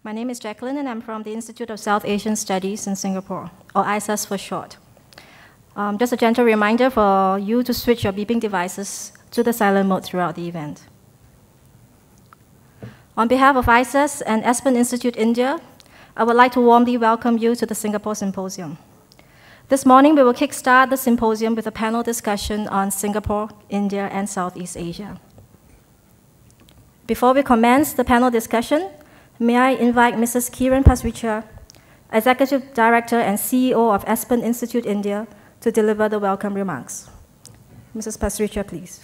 My name is Jacqueline, and I'm from the Institute of South Asian Studies in Singapore, or ISAS for short. Just a gentle reminder for you to switch your beeping devices to the silent mode throughout the event. On behalf of ISAS and Aspen Institute India, I would like to warmly welcome you to the Singapore Symposium. This morning, we will kickstart the symposium with a panel discussion on Singapore, India, and Southeast Asia. Before we commence the panel discussion, may I invite Mrs. Kiran Pasricha, Executive Director and CEO of Aspen Institute India, to deliver the welcome remarks. Mrs. Pasricha, please.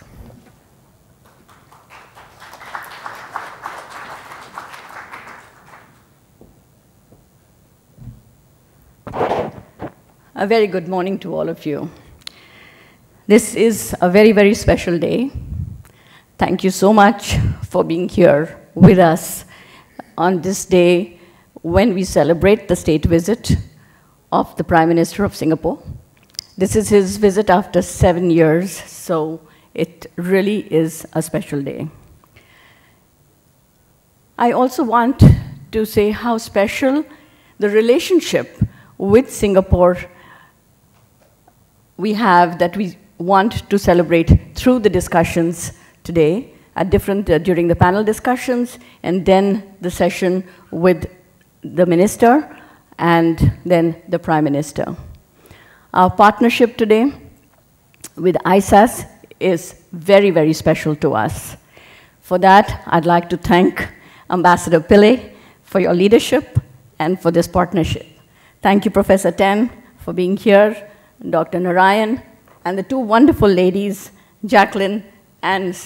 A very good morning to all of you. This is a very, very special day. Thank you so much for being here with us on this day when we celebrate the state visit of the Prime Minister of Singapore. This is his visit after 7 years, so it really is a special day. I also want to say how special the relationship with Singapore we have that we want to celebrate through the discussions today at during the panel discussions, and then the session with the minister, and then the Prime Minister. Our partnership today with ISAS is very, very special to us. For that, I'd like to thank Ambassador Pillay for your leadership and for this partnership. Thank you, Professor Ten, for being here, Dr. Narayan, and the two wonderful ladies, Jacqueline and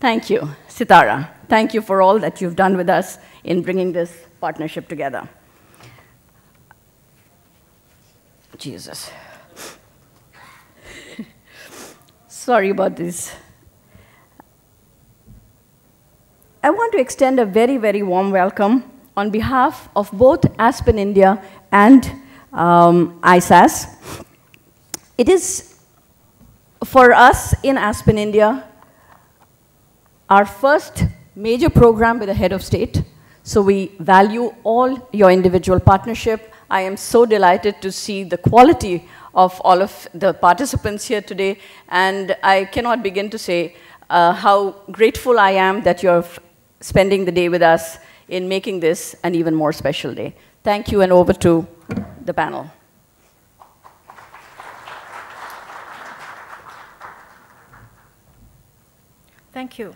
thank you, Sitara. Thank you for all that you've done with us in bringing this partnership together. Jesus. Sorry about this. I want to extend a very, very warm welcome on behalf of both Aspen India and ISAS. It is, for us in Aspen India, our first major program with a head of state. So we value all your individual partnership. I am so delighted to see the quality of all of the participants here today. And I cannot begin to say how grateful I am that you're spending the day with us in making this an even more special day. Thank you, and over to the panel. Thank you.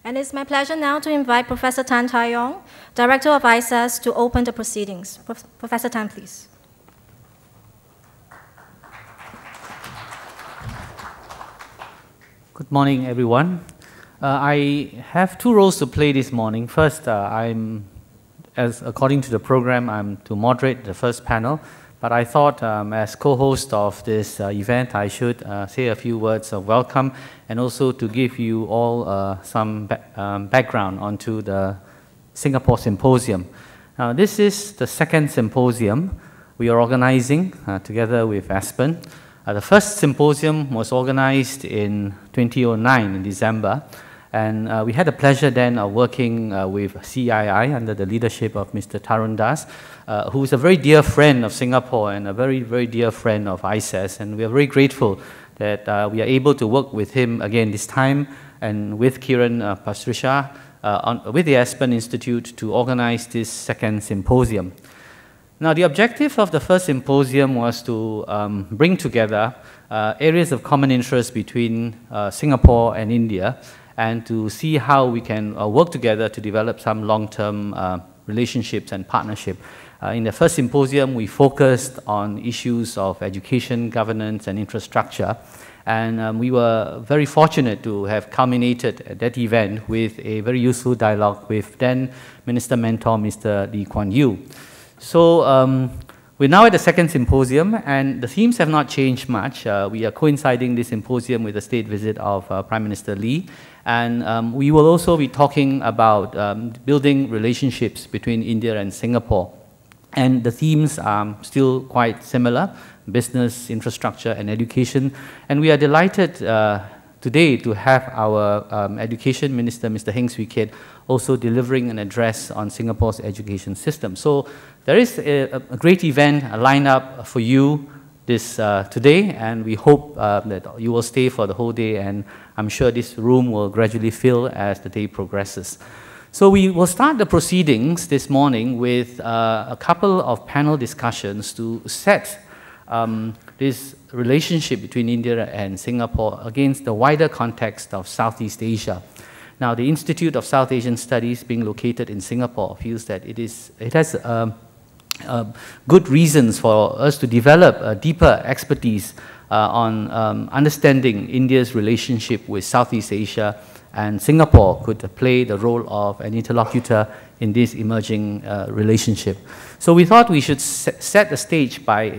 And it's my pleasure now to invite Professor Tan Tai Yong, Director of ISAS, to open the proceedings. Professor Tan, please. Good morning, everyone. I have two roles to play this morning. First, according to the program, I'm to moderate the first panel, but I thought as co-host of this event, I should say a few words of welcome and also to give you all some background onto the Singapore Symposium. Now, this is the second symposium we are organizing together with Aspen. The first symposium was organized in 2009 in December. And we had the pleasure then of working with CII under the leadership of Mr. Tarun Das, who is a very dear friend of Singapore and a very, very dear friend of ISAS. And we are very grateful that we are able to work with him again this time and with Kiran Pasricha with the Aspen Institute to organize this second symposium. Now, the objective of the first symposium was to bring together areas of common interest between Singapore and India, and to see how we can work together to develop some long-term relationships and partnership. In the first symposium, we focused on issues of education, governance, and infrastructure. And we were very fortunate to have culminated at that event with a very useful dialogue with then Minister Mentor, Mr. Lee Kuan Yew. So we're now at the second symposium, and the themes have not changed much. We are coinciding this symposium with the state visit of Prime Minister Lee. And we will also be talking about building relationships between India and Singapore. And the themes are still quite similar: business, infrastructure, and education. And we are delighted today to have our Education Minister, Mr. Heng Swee Keat, also delivering an address on Singapore's education system. So there is a great event lined up for you this today, and we hope that you will stay for the whole day, and I'm sure this room will gradually fill as the day progresses. So we will start the proceedings this morning with a couple of panel discussions to set this relationship between India and Singapore against the wider context of Southeast Asia. Now, the Institute of South Asian Studies, being located in Singapore, feels that it has good reasons for us to develop a deeper expertise on understanding India's relationship with Southeast Asia, and Singapore could play the role of an interlocutor in this emerging relationship. So we thought we should set the stage by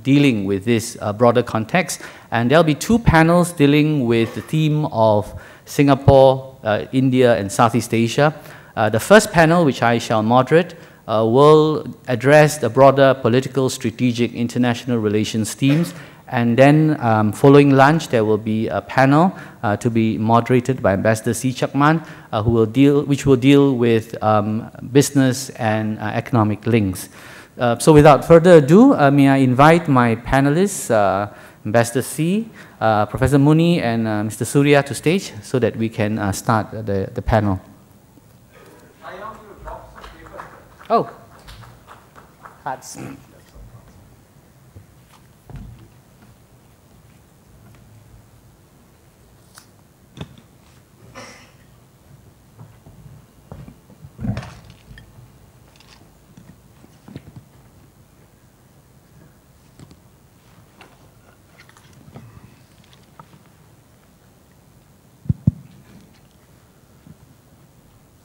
dealing with this broader context, and there'll be two panels dealing with the theme of Singapore, India, and Southeast Asia. The first panel, which I shall moderate, will address the broader political, strategic, international relations themes. And then following lunch, there will be a panel to be moderated by Ambassador C. Chakman, which will deal with business and economic links. So without further ado, may I invite my panelists, Ambassador C, Professor Muni, and Mr. Surya to stage so that we can start the panel. Oh, cards.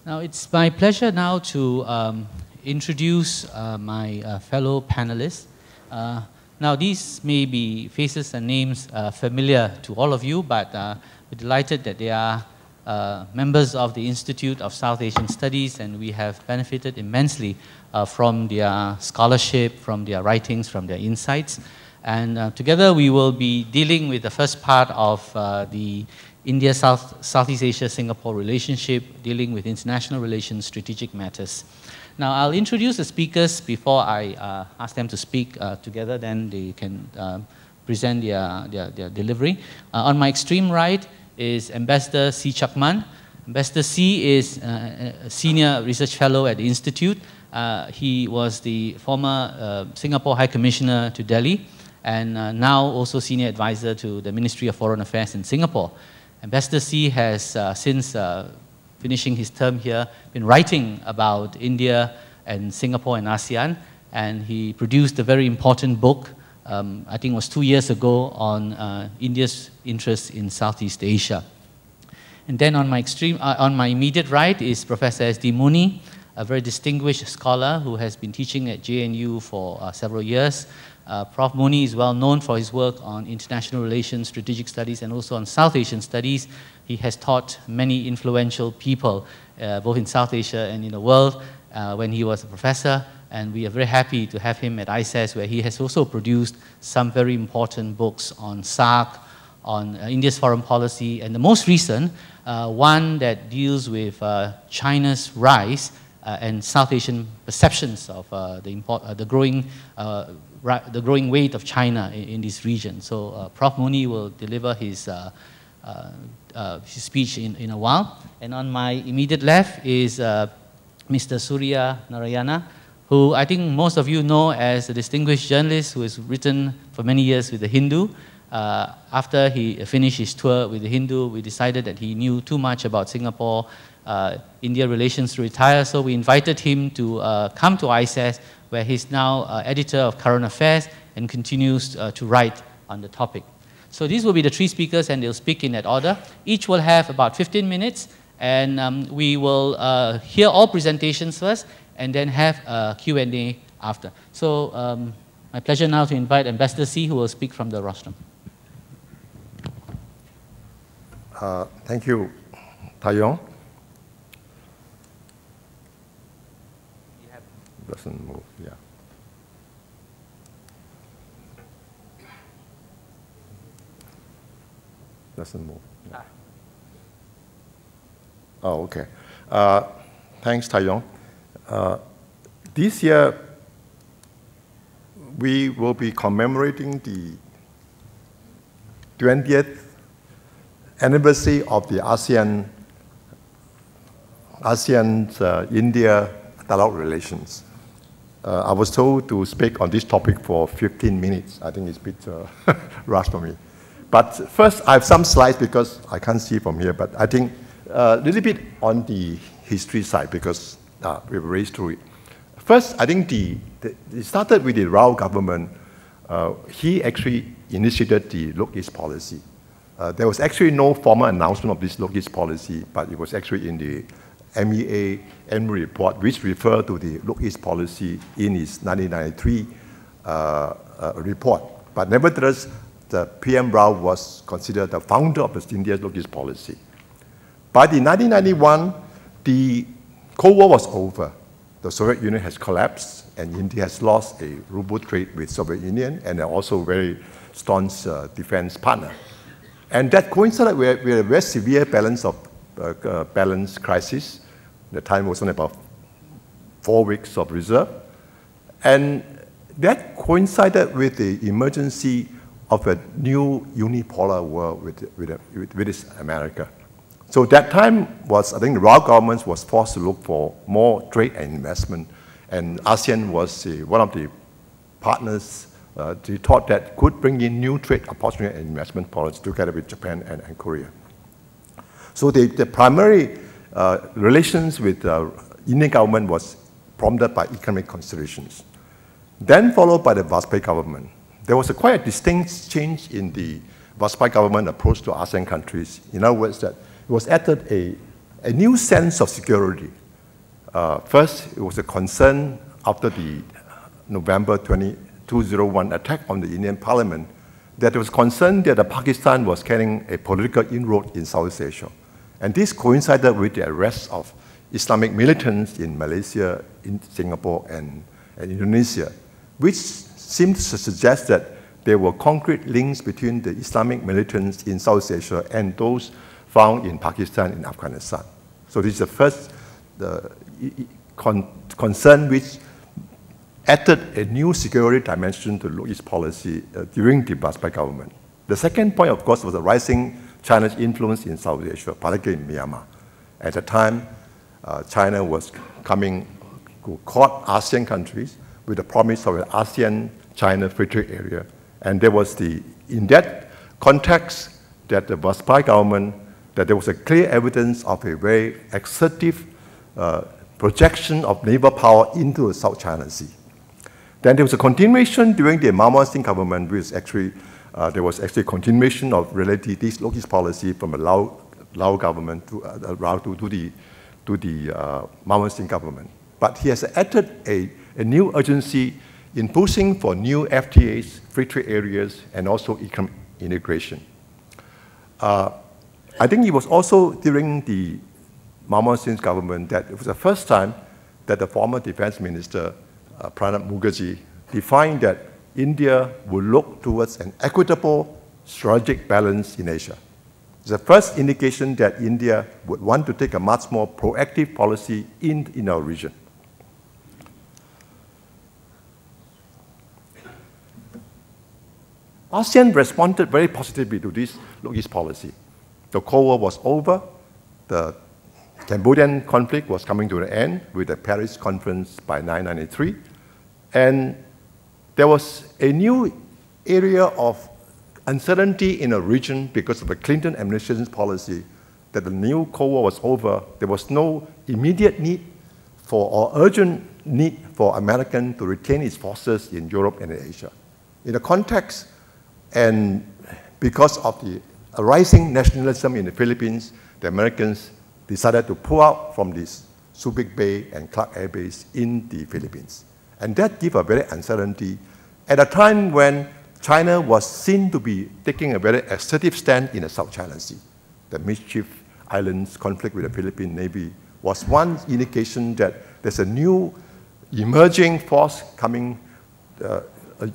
Now, it's my pleasure now to introduce my fellow panelists. Now, these may be faces and names familiar to all of you, but we're delighted that they are members of the Institute of South Asian Studies, and we have benefited immensely from their scholarship, from their writings, from their insights. And together we will be dealing with the first part of the India-Southeast Asia-Singapore relationship, dealing with international relations, strategic matters. Now, I'll introduce the speakers before I ask them to speak together, then they can present their delivery. On my extreme right is Ambassador C. Chakman. Ambassador C is a senior research fellow at the Institute. He was the former Singapore High Commissioner to Delhi, and now also senior advisor to the Ministry of Foreign Affairs in Singapore. Ambassador C has, since finishing his term here, been writing about India and Singapore and ASEAN, and he produced a very important book, I think it was 2 years ago, on India's interests in Southeast Asia. And then on my immediate right is Professor S.D. Muni, a very distinguished scholar who has been teaching at JNU for several years. Prof. Muni is well known for his work on international relations, strategic studies, and also on South Asian studies. He has taught many influential people, both in South Asia and in the world, when he was a professor. And we are very happy to have him at ISAS, where he has also produced some very important books on SAARC, on India's foreign policy, and the most recent, one that deals with China's rise and South Asian perceptions of the growing weight of China in this region. So Prof. Muni will deliver his speech in a while. And on my immediate left is Mr. Surya Narayana, who I think most of you know as a distinguished journalist who has written for many years with The Hindu. After he finished his tour with The Hindu, we decided that he knew too much about Singapore, India relations to retire, so we invited him to come to ISAS, where he's now editor of Current Affairs and continues to write on the topic. So these will be the three speakers, and they'll speak in that order. Each will have about 15 minutes, and we will hear all presentations first, and then have a Q&A after. So my pleasure now to invite Ambassador C, who will speak from the rostrum. Thank you, Taeyong. Doesn't move, yeah. Doesn't move. Oh, okay. Thanks, Taiyong. This year, we will be commemorating the 20th anniversary of the ASEAN-India dialogue relations. I was told to speak on this topic for 15 minutes. I think it's a bit rushed for me. But first, I have some slides because I can't see from here, but I think a little bit on the history side because we've raced through it. First, I think it started with the Rao government. He actually initiated the Look East policy. There was actually no formal announcement of this Look East policy, but it was actually in the MEA annual report, which referred to the Look East policy in its 1993 report. But nevertheless, the PM Rao was considered the founder of the India's Look East policy. By the 1991, the Cold War was over. The Soviet Union has collapsed, and India has lost a ruble trade with Soviet Union, and also very staunch defense partner. And that coincided with a very severe balance crisis. The time was only about 4 weeks of reserve. And that coincided with the emergency of a new unipolar world with America. So that time was, I think the Rao government was forced to look for more trade and investment. And ASEAN was one of the partners they thought that could bring in new trade opportunity and investment policy together with Japan and Korea. So the primary relations with the Indian government was prompted by economic considerations. Then followed by the Vajpayee government. There was quite a distinct change in the Vajpayee government approach to ASEAN countries. In other words, that it was added a new sense of security. First, it was a concern after the November 2001 attack on the Indian parliament that there was concern that Pakistan was carrying a political inroad in Southeast Asia. And this coincided with the arrest of Islamic militants in Malaysia, in Singapore, and Indonesia, which seemed to suggest that there were concrete links between the Islamic militants in Southeast Asia and those found in Pakistan and Afghanistan. So this is the first concern which added a new security dimension to Look East policy during the Vajpayee government. The second point, of course, was the rising China's influence in South Asia, particularly in Myanmar. At the time, China was coming to court ASEAN countries with the promise of an ASEAN-China free trade area. And there was in that context that the Vajpayee government, that there was a clear evidence of a very assertive projection of naval power into the South China Sea. Then there was a continuation during the Manmohan Singh government, which actually, there was actually a continuation of related this Look East policy from the Lao government to the Manmohan Singh government. But he has added a new urgency in pushing for new FTAs, free trade areas, and also economic integration. I think it was also during the Manmohan Singh's government that it was the first time that the former defense minister, Pranab Mukherjee, defined that India would look towards an equitable strategic balance in Asia. It's the first indication that India would want to take a much more proactive policy in our region. ASEAN responded very positively to this Look East policy. The Cold War was over. The Cambodian conflict was coming to an end with the Paris Conference by 1993. And there was a new area of uncertainty in the region because of the Clinton administration's policy that the new Cold War was over. There was no immediate need or urgent need for America to retain its forces in Europe and in Asia. In the context, and because of the rising nationalism in the Philippines, the Americans decided to pull out from this Subic Bay and Clark Air Base in the Philippines. And that gave a very uncertainty at a time when China was seen to be taking a very assertive stand in the South China Sea. The Mischief Islands conflict with the Philippine Navy was one indication that there's a new emerging force coming,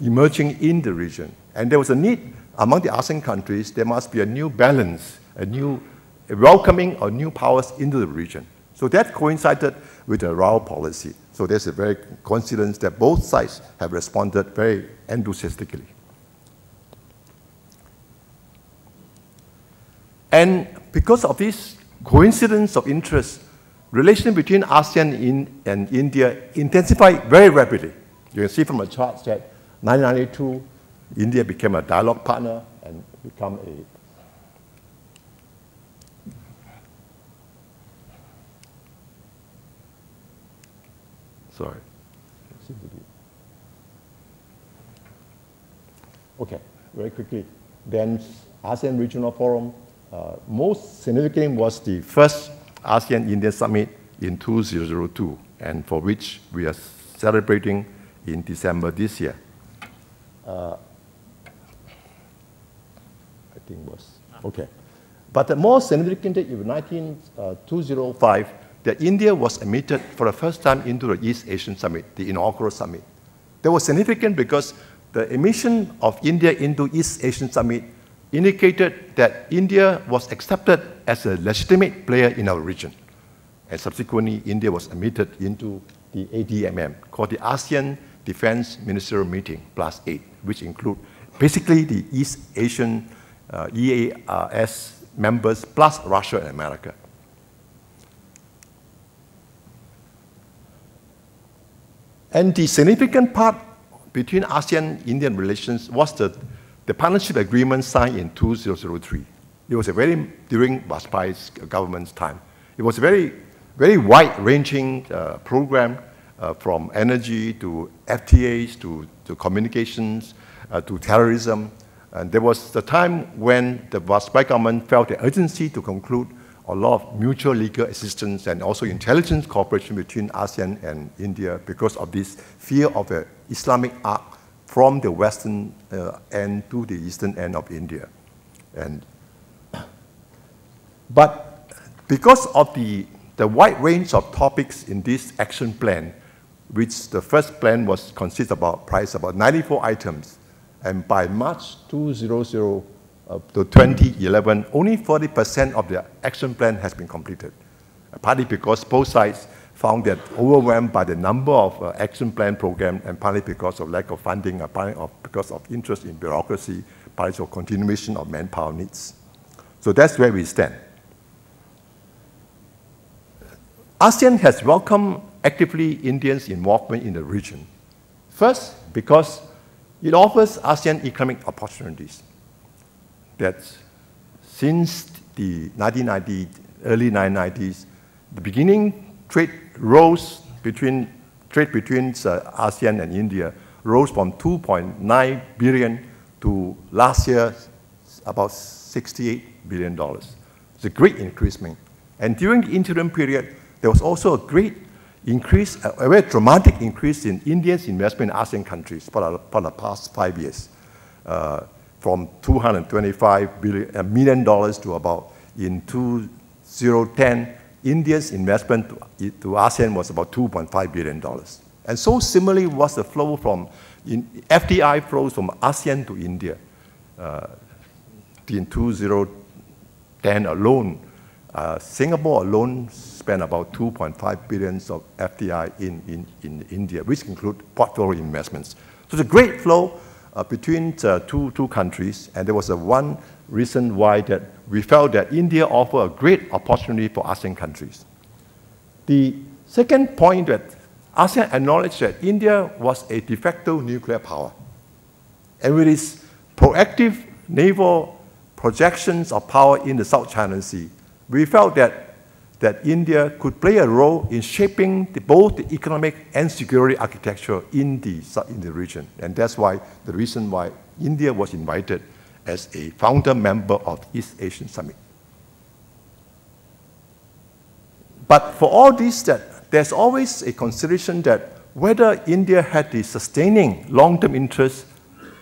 emerging in the region. And there was a need among the ASEAN countries, there must be a new balance, a welcoming of new powers into the region. So that coincided with the RAO policy. So there's a very coincidence that both sides have responded very enthusiastically. And because of this coincidence of interest, relations between ASEAN and India intensified very rapidly. You can see from the charts that 1992, India became a dialogue partner and become a sorry. Okay, very quickly. Then ASEAN Regional Forum, most significant was the first ASEAN-India Summit in 2002, and for which we are celebrating in December this year. I think was, okay. But the most significant in 2005, that India was admitted for the first time into the East Asian Summit, the inaugural summit. That was significant because the admission of India into East Asian Summit indicated that India was accepted as a legitimate player in our region. And subsequently, India was admitted into the ADMM, called the ASEAN Defense Ministerial Meeting +8, which include basically the East Asian EAS members plus Russia and America. And the significant part between ASEAN-Indian relations was the partnership agreement signed in 2003. It was during Vajpayee's government's time. It was a very wide-ranging program from energy to FTAs to communications to terrorism. And there was the time when the Vajpayee government felt the urgency to conclude a lot of mutual legal assistance and also intelligence cooperation between ASEAN and India because of this fear of an Islamic arc from the western end to the eastern end of India. But because of the wide range of topics in this action plan, which the first plan consists about 94 items, and by March 2000 to 2011, only 40% of the action plan has been completed. Partly because both sides found that overwhelmed by the number of action plan programs, and partly because of lack of funding, partly because of interest in bureaucracy, partly of continuation of manpower needs. So that's where we stand. ASEAN has welcomed actively Indians' involvement in the region. First, because it offers ASEAN economic opportunities. That since the early 1990s, the beginning trade between ASEAN and India rose from 2.9 billion to last year about $68 billion. It's a great increasement. And during the interim period, there was also a great increase, a very dramatic increase in India's investment in ASEAN countries for the past 5 years. From $225 million to about, in 2010, India's investment to ASEAN was about $2.5 billion. And so similarly was the flow FDI flows from ASEAN to India. In 2010 alone, Singapore alone spent about $2.5 billion of FDI in India, which include portfolio investments. So it's a great flow between two countries, and there was one reason why that we felt that India offered a great opportunity for ASEAN countries. The second point that ASEAN acknowledged that India was a de facto nuclear power, and with its proactive naval projections of power in the South China Sea, we felt that India could play a role in shaping both the economic and security architecture in the region. And that's why the reason why India was invited as a founder member of East Asian Summit. But for all this, there's always a consideration that whether India had the sustaining long-term interest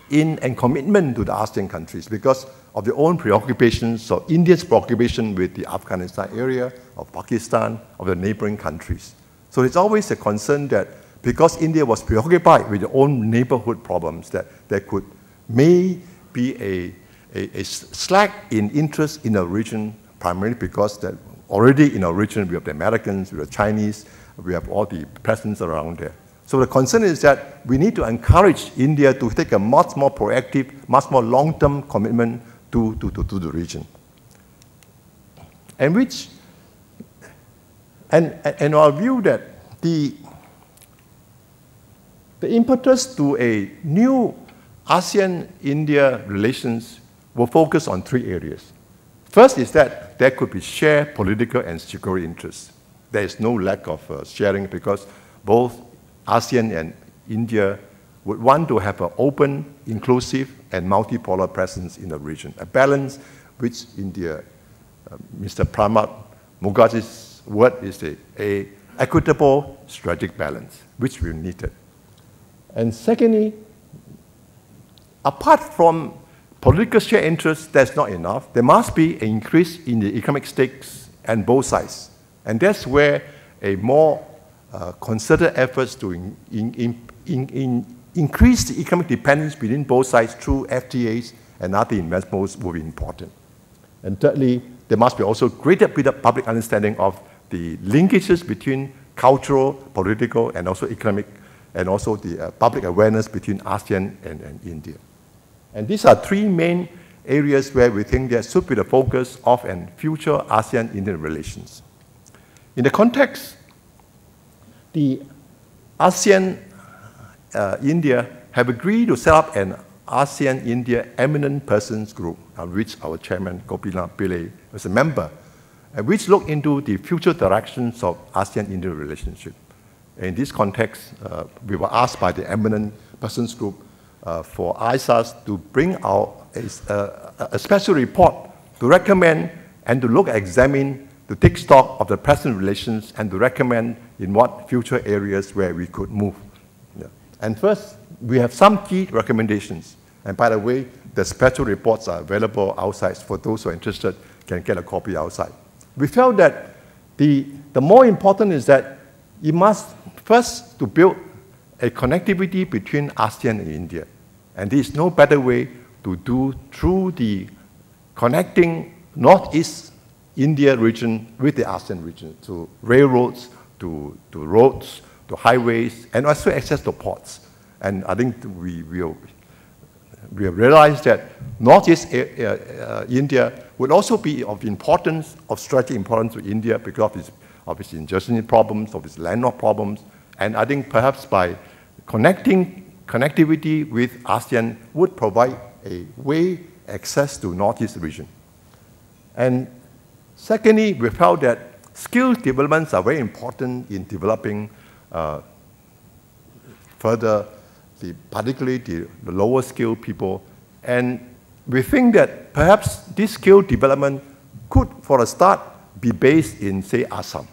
in and commitment to the ASEAN countries because of their own preoccupations, or India's preoccupation with the Afghanistan area, of Pakistan, of the neighboring countries. So it's always a concern that because India was preoccupied with their own neighborhood problems, that there could may be a slack in interest in the region, primarily because that already in our region we have the Americans, we have the Chinese, we have all the presence around there. So the concern is that we need to encourage India to take a much more proactive, much more long-term commitment to the region. And our view that the impetus to a new ASEAN-India relations will focus on three areas. First is that there could be shared political and security interests. There is no lack of sharing because both ASEAN and India would want to have an open, inclusive, and multipolar presence in the region, a balance which India, Mr. Pranab Mukherjee's word is a equitable strategic balance, which we needed. And secondly, apart from political shared interests, that's not enough. There must be an increase in the economic stakes on both sides. And that's where a more concerted efforts to increase the economic dependence between both sides through FTAs and other investments will be important. And thirdly, there must be also greater public understanding of the linkages between cultural, political, and also economic, and also the public awareness between ASEAN and India. And these are three main areas where we think there should be the focus of future ASEAN-Indian relations. In the context, the ASEAN-India have agreed to set up an ASEAN-India Eminent Persons Group, of which our chairman, Gopinath Pillai, was a member, which look into the future directions of ASEAN-India relationship. In this context, we were asked by the Eminent Persons Group for ISAS to bring out a special report to recommend and to examine, to take stock of the present relations and to recommend in what future areas where we could move. Yeah. And first, we have some key recommendations. And by the way, the special reports are available outside for those who are interested, can get a copy outside. We felt that the more important is that you must first to build a connectivity between ASEAN and India. And there is no better way to do through the connecting Northeast India region with the ASEAN region, to railroads, to roads, to highways, and also access to ports. And I think we have realized that Northeast India would also be of importance, of strategic importance to India because of its insurgency problems, of its landlocked problems. And I think perhaps by connectivity with ASEAN would provide a way access to Northeast region. And secondly, we felt that skill developments are very important in developing further, particularly the lower skilled people. And we think that perhaps this skill development could, for a start, be based in, say, Assam,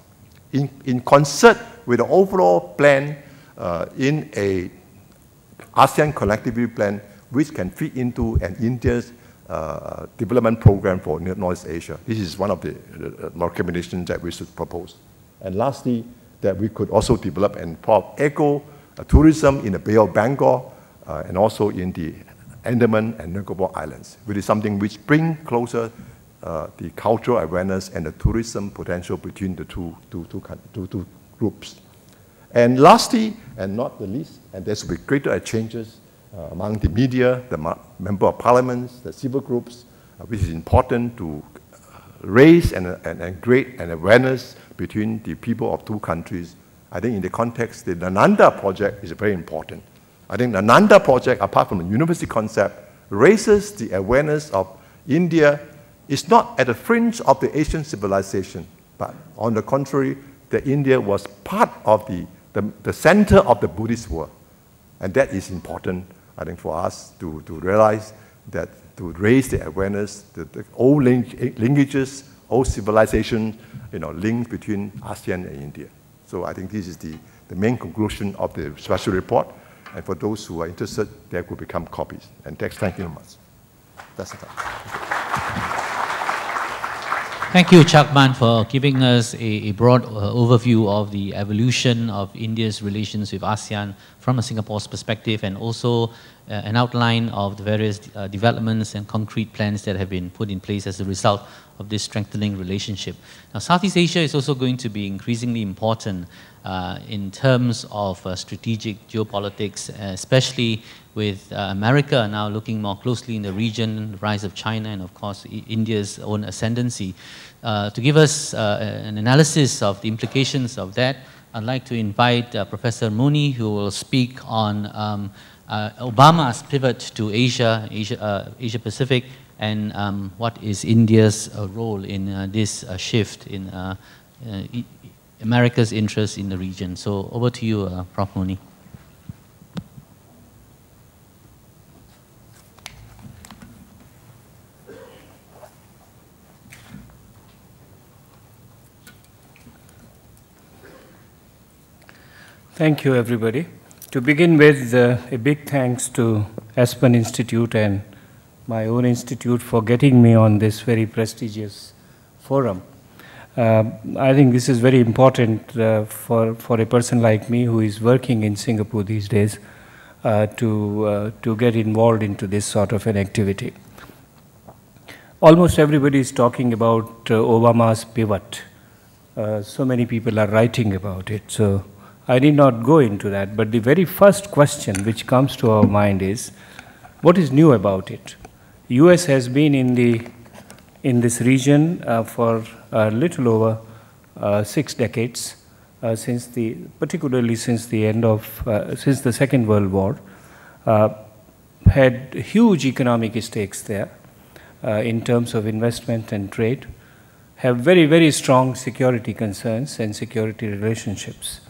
in concert with the overall plan in a ASEAN connectivity plan, which can fit into an India's development program for Northeast Asia. This is one of the recommendations that we should propose. And lastly, that we could also develop and eco-tourism in the Bay of Bengal and also in the Andaman and Nicobar Islands, which is something which brings closer the cultural awareness and the tourism potential between the two groups. And lastly, and not the least, and there will be greater changes among the media, the member of parliaments, the civil groups, which is important to raise and create an awareness between the people of two countries. I think in the context, the Nanda project is very important. I think the Nanda project, apart from the university concept, raises the awareness of India is not at the fringe of the Asian civilization, but on the contrary, that India was part of the center of the Buddhist world. And that is important, I think, for us to realize that to raise the awareness, the old linkages, old civilization, links between ASEAN and India. So I think this is the main conclusion of the special report. And for those who are interested, they could become copies. And thank you very much. That's it. Thank you, Chakman, for giving us a broad overview of the evolution of India's relations with ASEAN from a Singapore's perspective, and also an outline of the various developments and concrete plans that have been put in place as a result of this strengthening relationship. Now, Southeast Asia is also going to be increasingly important in terms of strategic geopolitics, especially with America now looking more closely in the region, the rise of China, and of course India's own ascendancy. To give us an analysis of the implications of that, I'd like to invite Professor Muni, who will speak on Obama's pivot to Asia Pacific, and what is India's role in this shift in America's interest in the region. So over to you, Prof. Muni. Thank you, everybody. To begin with, a big thanks to Aspen Institute and my own institute for getting me on this very prestigious forum. I think this is very important for a person like me who is working in Singapore these days to get involved into this sort of an activity. Almost everybody is talking about Obama's pivot. So many people are writing about it. So I need not go into that, but the very first question which comes to our mind is, what is new about it? US has been in this region for a little over 6 decades, particularly since the Second World War. Had huge economic stakes there in terms of investment and trade, have very, very strong security concerns and security relationships.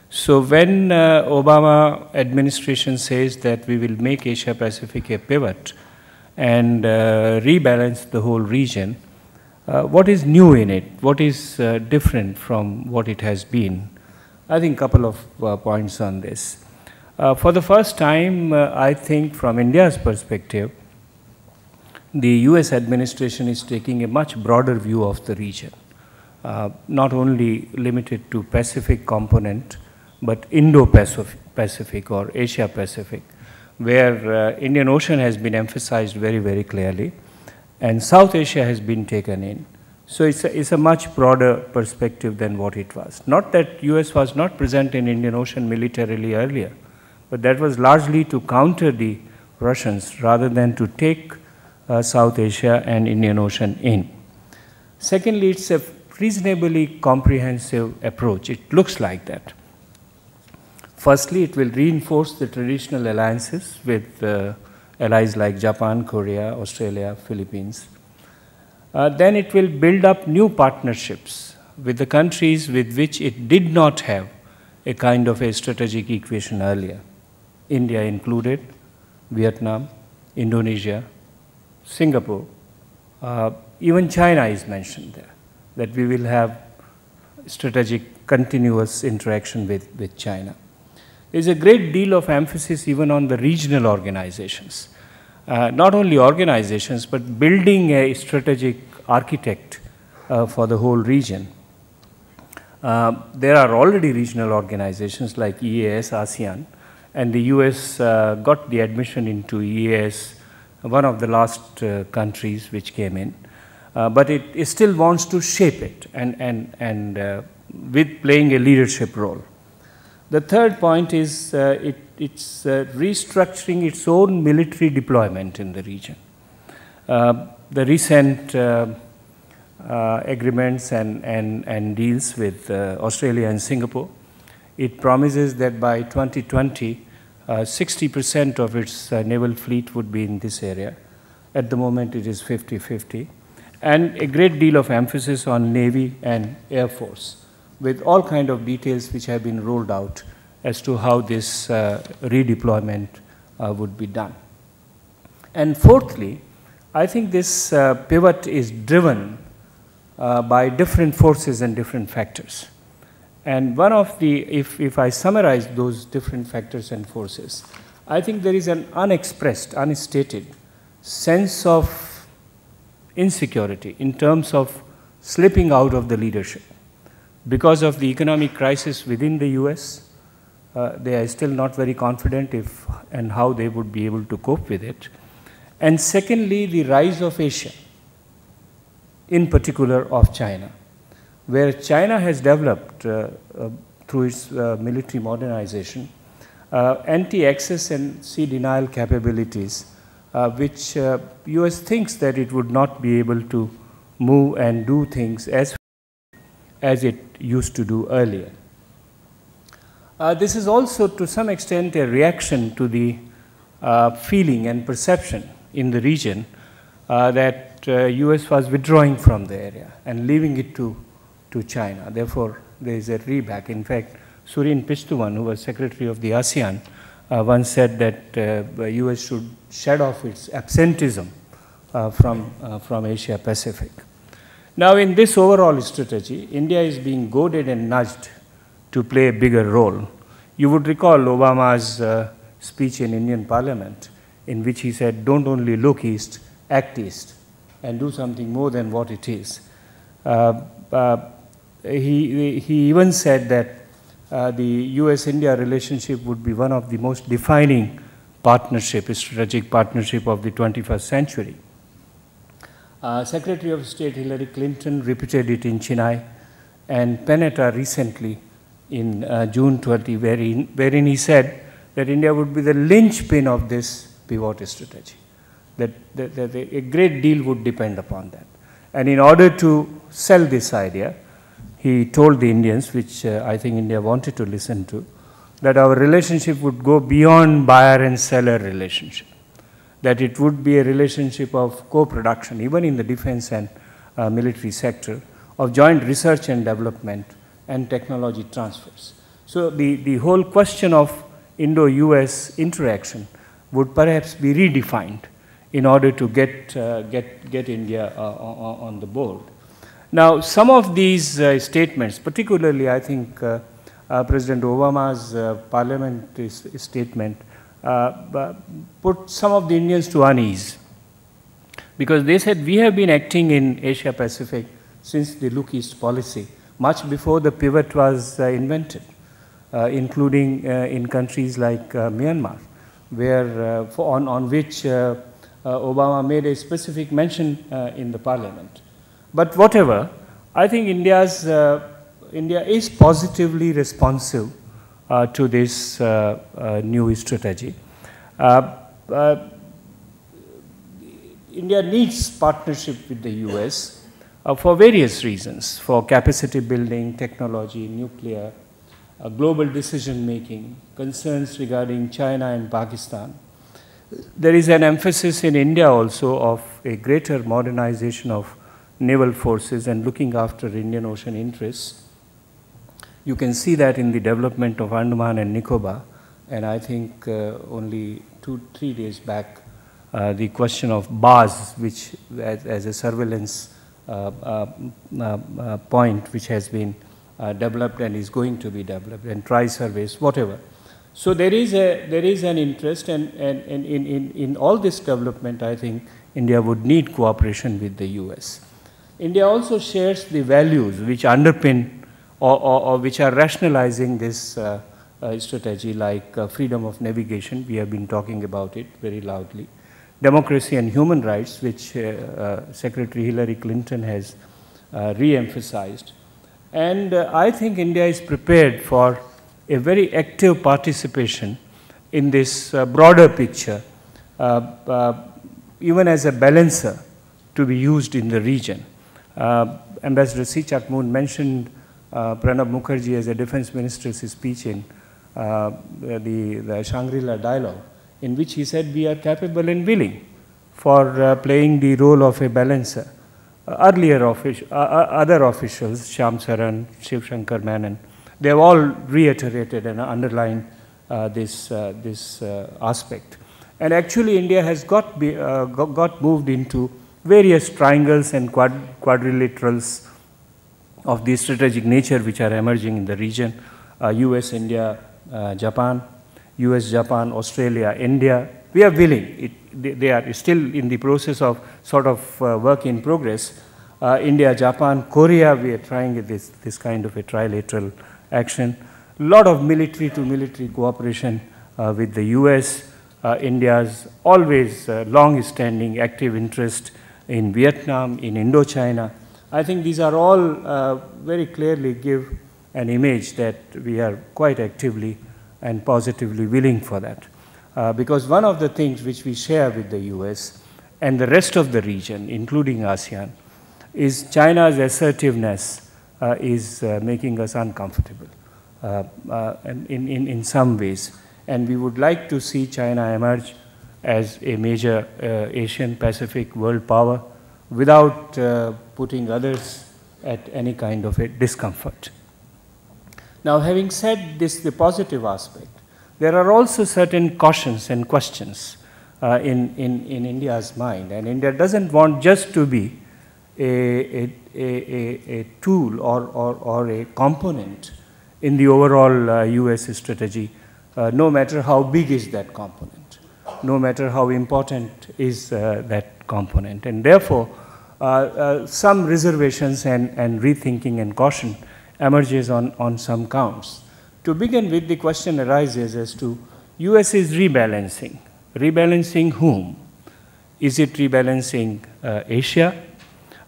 So when Obama administration says that we will make Asia Pacific a pivot and rebalance the whole region, what is new in it? What is different from what it has been? I think a couple of points on this. For the first time, I think from India's perspective, the US administration is taking a much broader view of the region, not only limited to Pacific component, but Indo-Pacific or Asia-Pacific, where Indian Ocean has been emphasized very, very clearly, and South Asia has been taken in. So it's a much broader perspective than what it was. Not that US was not present in Indian Ocean militarily earlier, but that was largely to counter the Russians rather than to take South Asia and Indian Ocean in. Secondly, it's a reasonably comprehensive approach. It looks like that. Firstly, it will reinforce the traditional alliances with allies like Japan, Korea, Australia, Philippines. Then it will build up new partnerships with the countries with which it did not have a kind of a strategic equation earlier. India included, Vietnam, Indonesia, Singapore, even China is mentioned there, that we will have strategic continuous interaction with China. There is a great deal of emphasis even on the regional organizations. Not only organizations, but building a strategic architect for the whole region. There are already regional organizations like EAS, ASEAN, and the US got the admission into EAS, one of the last countries which came in. But it still wants to shape it and with playing a leadership role. The third point is it's restructuring its own military deployment in the region. The recent agreements and deals with Australia and Singapore, it promises that by 2020, 60% of its naval fleet would be in this area. At the moment, it is 50-50. And a great deal of emphasis on Navy and Air Force, with all kind of details which have been rolled out as to how this redeployment would be done. And fourthly, I think this pivot is driven by different forces and different factors. And one of the, if I summarize those different factors and forces, I think there is an unexpressed, unstated sense of insecurity in terms of slipping out of the leadership because of the economic crisis within the US, they are still not very confident if and how they would be able to cope with it. And secondly, the rise of Asia, in particular of China, where China has developed through its military modernization, anti-access and sea denial capabilities, which US thinks that it would not be able to move and do things as it used to do earlier. This is also to some extent a reaction to the feeling and perception in the region that US was withdrawing from the area and leaving it to China. Therefore, there is a reback. In fact, Surin Pistuwan, who was secretary of the ASEAN, once said that US should shed off its absenteeism from Asia Pacific. Now, in this overall strategy, India is being goaded and nudged to play a bigger role. You would recall Obama's speech in Indian Parliament, in which he said, don't only look east, act east, and do something more than what it is. He even said that the US-India relationship would be one of the most defining strategic partnership of the 21st century. Secretary of State Hillary Clinton repeated it in Chennai, and Panetta recently in June 20, wherein he said that India would be the linchpin of this pivot strategy, that a great deal would depend upon that. And in order to sell this idea, he told the Indians, which I think India wanted to listen to, that our relationship would go beyond buyer and seller relationship, that it would be a relationship of co-production, even in the defense and military sector, of joint research and development and technology transfers. So the whole question of Indo-US interaction would perhaps be redefined in order to get India on the board. Now, some of these statements, particularly I think President Obama's parliament statement, put some of the Indians to unease, because they said we have been acting in Asia Pacific since the Look East policy, much before the pivot was invented, including in countries like Myanmar, where on which Obama made a specific mention in the parliament. But whatever, I think India is positively responsive to this new strategy. India needs partnership with the US for various reasons, for capacity building, technology, nuclear, global decision making, concerns regarding China and Pakistan. There is an emphasis in India also of a greater modernization of naval forces and looking after Indian Ocean interests. You can see that in the development of Andaman and Nicobar, and I think only 2-3 days back, the question of BAS, which as a surveillance point which has been developed and is going to be developed, and tri-surveys, whatever. So there is an interest, and in all this development, I think India would need cooperation with the US. India also shares the values which underpin or which are rationalizing this strategy, like freedom of navigation. We have been talking about it very loudly. Democracy and human rights, which Secretary Hillary Clinton has re-emphasized. And I think India is prepared for a very active participation in this broader picture, even as a balancer to be used in the region. Ambassador Sichak Moon mentioned Pranab Mukherjee as a defense minister's speech in the Shangri-La dialogue, in which he said we are capable and willing for playing the role of a balancer. Other officials, Shyam Saran, Shiv Shankar Menon, they have all reiterated and underlined this aspect. And actually India has got moved into various triangles and quadrilaterals of the strategic nature which are emerging in the region. US, India, Japan, US, Japan, Australia, India. We are willing. They are still in the process of sort of work in progress. India, Japan, Korea, we are trying this kind of a trilateral action. A lot of military-to-military cooperation with the US, India's always long-standing active interest in Vietnam, in Indochina. I think these are all very clearly give an image that we are quite actively and positively willing for that. Because one of the things which we share with the US and the rest of the region, including ASEAN, is China's assertiveness is making us uncomfortable in some ways. And we would like to see China emerge as a major Asian Pacific world power without putting others at any kind of a discomfort. Now, having said this, the positive aspect, there are also certain cautions and questions in India's mind. And India doesn't want just to be a tool or a component in the overall US strategy, no matter how big is that component, no matter how important is that component. And therefore, some reservations and rethinking and caution emerges on some counts. To begin with, the question arises as to US is rebalancing. Rebalancing whom? Is it rebalancing Asia?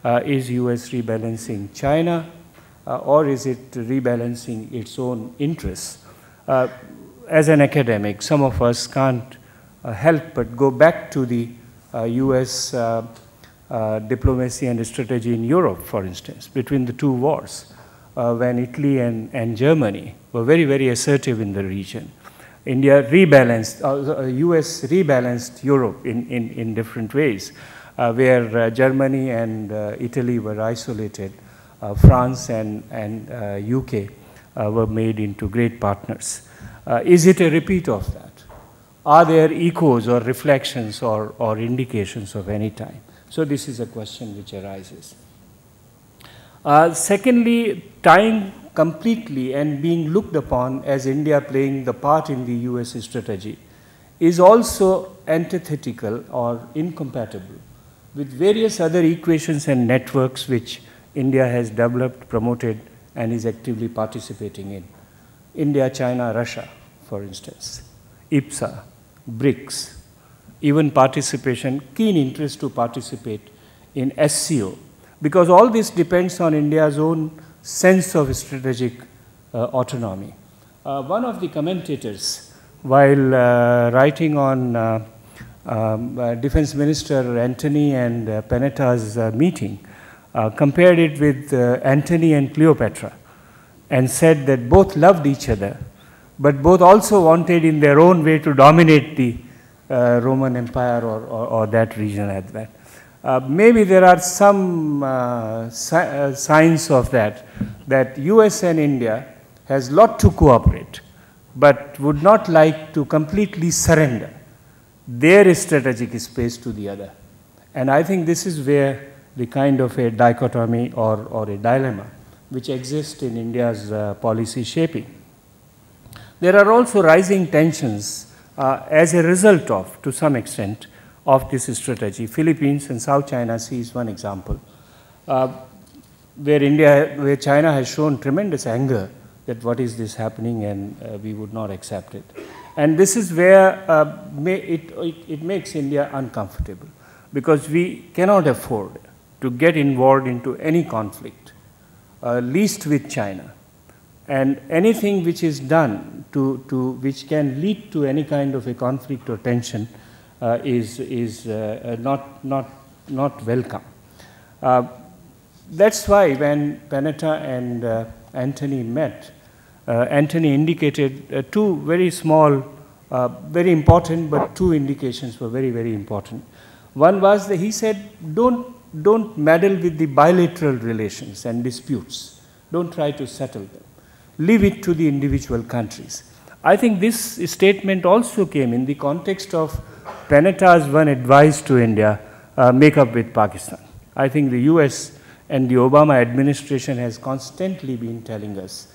Is US rebalancing China? Or is it rebalancing its own interests? As an academic, some of us can't help but go back to the US diplomacy and strategy in Europe, for instance, between the two wars, when Italy and Germany were very, very assertive in the region. India rebalanced, US rebalanced Europe in different ways, where Germany and Italy were isolated. France and UK were made into great partners. Is it a repeat of that? Are there echoes or reflections or indications of any time? So this is a question which arises. Secondly, tying completely and being looked upon as India playing the part in the US strategy is also antithetical or incompatible with various other equations and networks which India has developed, promoted, and is actively participating in. India, China, Russia, for instance, IPSA, BRICS, even participation, keen interest to participate in SCO, because all this depends on India's own sense of strategic autonomy. One of the commentators, while writing on Defense Minister Antony and Panetta's meeting, compared it with Antony and Cleopatra and said that both loved each other, but both also wanted in their own way to dominate the Roman Empire or that region at that. Maybe there are some signs of that US and India has lot to cooperate, but would not like to completely surrender their strategic space to the other. And I think this is where the kind of a dichotomy or a dilemma which exists in India's policy shaping. There are also rising tensions as a result of, to some extent, of this strategy. Philippines and South China Sea is one example, where China has shown tremendous anger that what is this happening and we would not accept it. And this is where it makes India uncomfortable, because we cannot afford to get involved into any conflict, least with China. And anything which is done which can lead to any kind of a conflict or tension is not welcome. That's why when Panetta and Antony met, Antony indicated two very small, very important, but two indications were very, very important. One was that he said, don't meddle with the bilateral relations and disputes. Don't try to settle them. Leave it to the individual countries. I think this statement also came in the context of Panetta's one advice to India, make up with Pakistan. I think the US and the Obama administration has constantly been telling us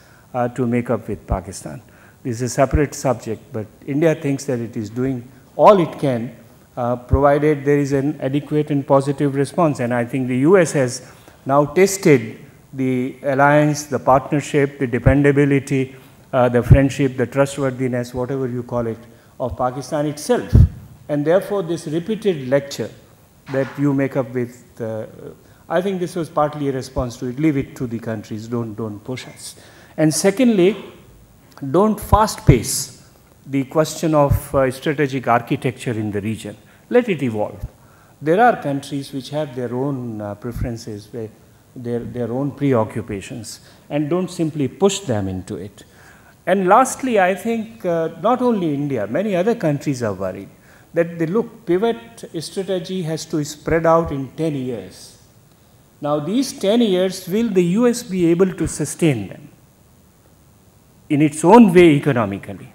to make up with Pakistan. This is a separate subject, but India thinks that it is doing all it can, provided there is an adequate and positive response. And I think the US has now tested the alliance, the partnership, the dependability, the friendship, the trustworthiness, whatever you call it, of Pakistan itself. And therefore, this repeated lecture that you make up with, I think this was partly a response to it. Leave it to the countries, don't push us. And secondly, don't fast pace the question of strategic architecture in the region. Let it evolve. There are countries which have their own preferences, their own preoccupations, and don't simply push them into it. And lastly, I think not only India, many other countries are worried that they look, pivot strategy has to spread out in 10 years. Now these 10 years, will the US be able to sustain them in its own way economically,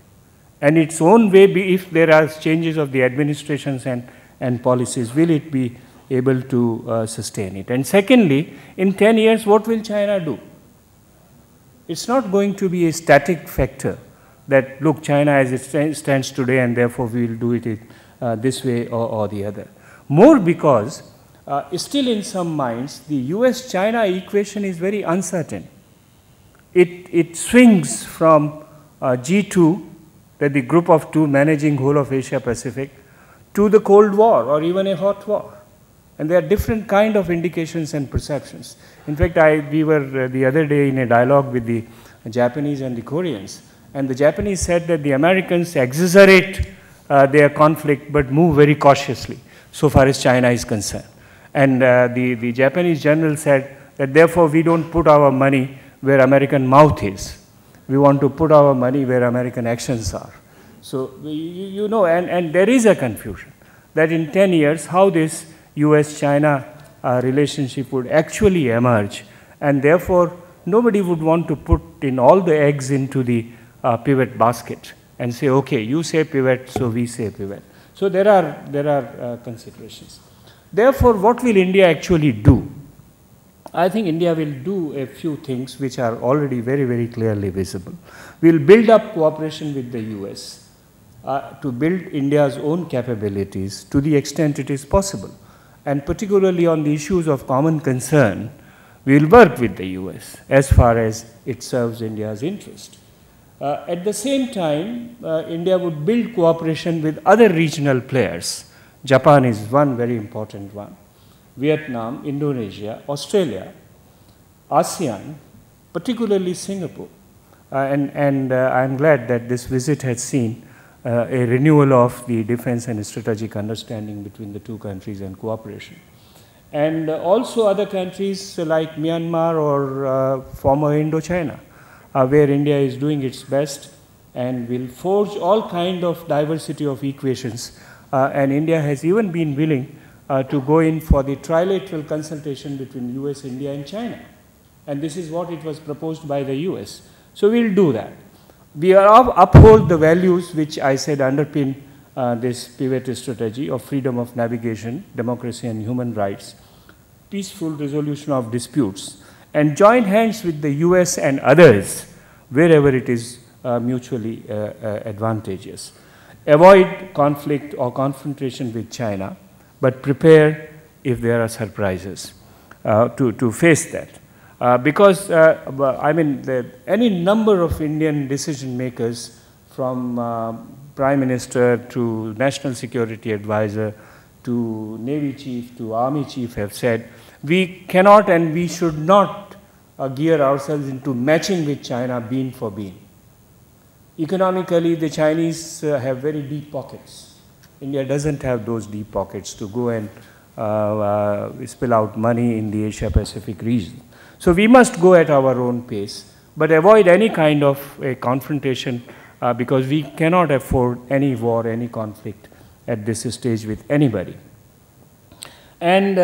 and its own way, if there are changes of the administrations and policies, will it be able to sustain it? And secondly, in 10 years, what will China do? It's not going to be a static factor that, look, China as it stands today and therefore we will do it this way or the other. More because still in some minds, the US-China equation is very uncertain. It swings from G2, that the group of two managing whole of Asia Pacific, to the Cold War or even a hot war. And there are different kind of indications and perceptions. In fact, we were the other day in a dialogue with the Japanese and the Koreans, and the Japanese said that the Americans exaggerate their conflict but move very cautiously so far as China is concerned. And the Japanese general said that therefore we don't put our money where American mouth is. We want to put our money where American actions are. So, you know, and there is a confusion that in 10 years, how this US-China relationship would actually emerge, and therefore nobody would want to put in all the eggs into the pivot basket and say, okay, you say pivot, so we say pivot. So there are considerations. Therefore, what will India actually do? I think India will do a few things which are already very, very clearly visible. We will build up cooperation with the US to build India's own capabilities to the extent it is possible. And particularly on the issues of common concern, we will work with the US as far as it serves India's interest. At the same time, India would build cooperation with other regional players. Japan is one very important one. Vietnam, Indonesia, Australia, ASEAN, particularly Singapore. And I'm glad that this visit has seen a renewal of the defense and strategic understanding between the two countries and cooperation. And also other countries like Myanmar or former Indochina, where India is doing its best and will forge all kind of diversity of equations. And India has even been willing to go in for the trilateral consultation between US, India and China. And this is what it was proposed by the US. So we'll do that. We uphold the values which I said underpin this pivot strategy of freedom of navigation, democracy and human rights, peaceful resolution of disputes, and join hands with the US and others wherever it is mutually advantageous. Avoid conflict or confrontation with China, but prepare if there are surprises to face that. Because, I mean, any number of Indian decision makers from Prime Minister to National Security Advisor to Navy Chief to Army Chief have said, we cannot and we should not gear ourselves into matching with China bean for bean. Economically, the Chinese have very deep pockets. India doesn't have those deep pockets to go and spill out money in the Asia-Pacific region. So we must go at our own pace, but avoid any kind of a confrontation because we cannot afford any war, any conflict at this stage with anybody. And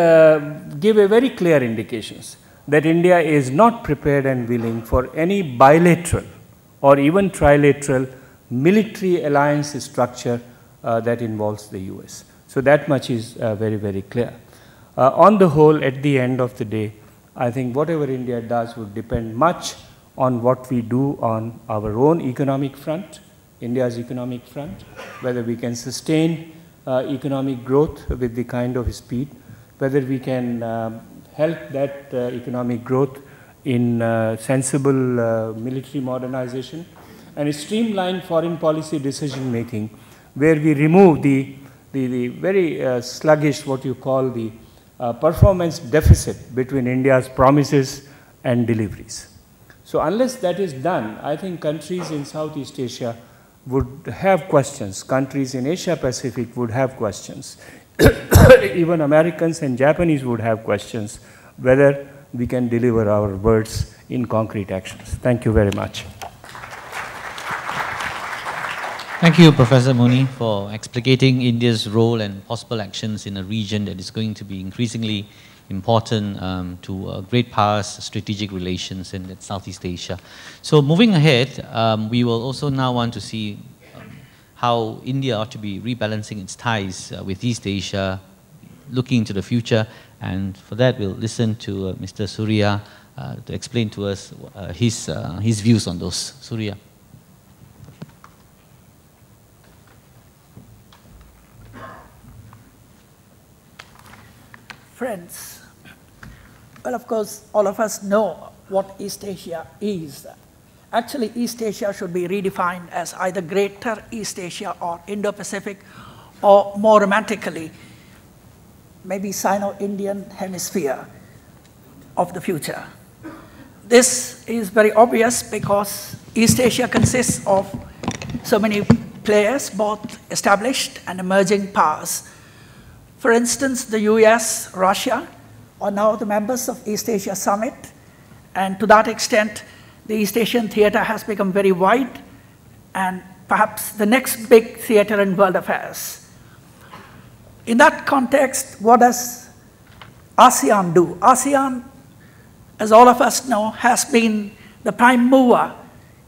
give a very clear indications that India is not prepared and willing for any bilateral or even trilateral military alliance structure that involves the US. So that much is very, very clear. On the whole, at the end of the day, I think whatever India does would depend much on what we do on our own economic front, India's economic front, whether we can sustain economic growth with the kind of speed, whether we can help that economic growth in sensible military modernization, and a streamlined foreign policy decision making, where we remove the very sluggish, what you call the performance deficit between India's promises and deliveries. So unless that is done, I think countries in Southeast Asia would have questions. Countries in Asia Pacific would have questions. Even Americans and Japanese would have questions whether we can deliver our words in concrete actions. Thank you very much. Thank you, Professor Muni, for explicating India's role and possible actions in a region that is going to be increasingly important to great powers' strategic relations in Southeast Asia. So moving ahead, we will also now want to see how India ought to be rebalancing its ties with East Asia, looking into the future, and for that we'll listen to Mr. Surya to explain to us his views on those. Surya. Friends, well, of course, all of us know what East Asia is. Actually, East Asia should be redefined as either Greater East Asia or Indo-Pacific, or more romantically, maybe Sino-Indian Hemisphere of the future. This is very obvious because East Asia consists of so many players, both established and emerging powers. For instance, the US, Russia are now the members of East Asia Summit, and to that extent, the East Asian theater has become very wide and perhaps the next big theater in world affairs. In that context, what does ASEAN do? ASEAN, as all of us know, has been the prime mover